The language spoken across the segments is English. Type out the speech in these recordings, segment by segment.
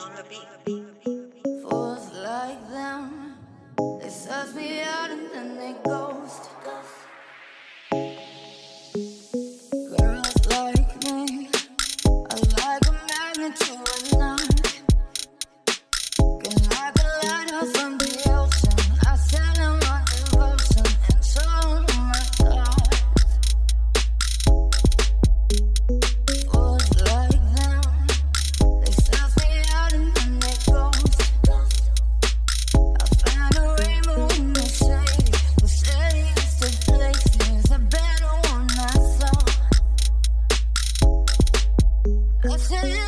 on the beat. Fools like them, they suss me out and then they ghost. Girls like me are like a magnet to a knife. Can like a lighter from the ocean. I sell them my devotion and so my thoughts. Fools like them, they suss me out and then they ghost. I found a rainbow in the shade, the shadiest of places, a better one I saw. I said,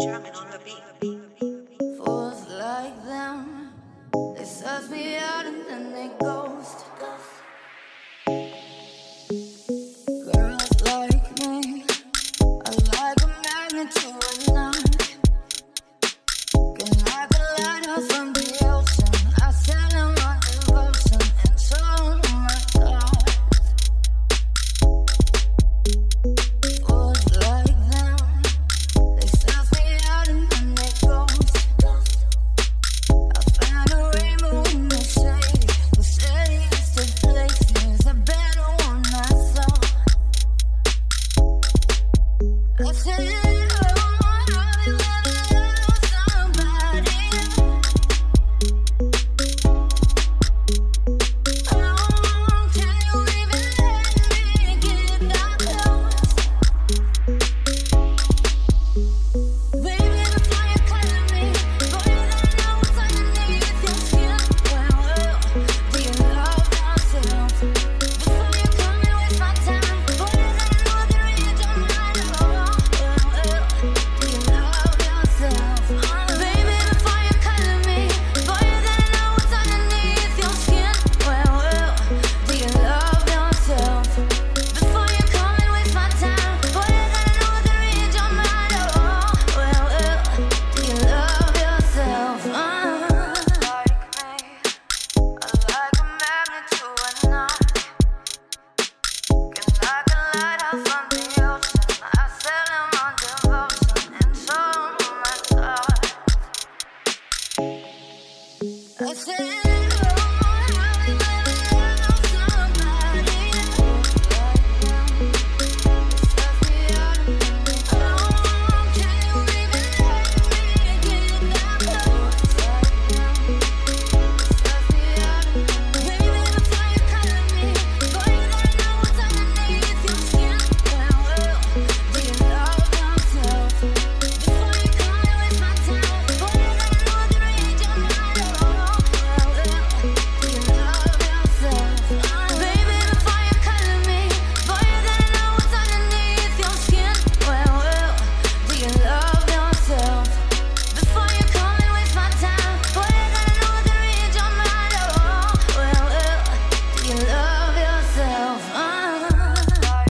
Jamming on the beat.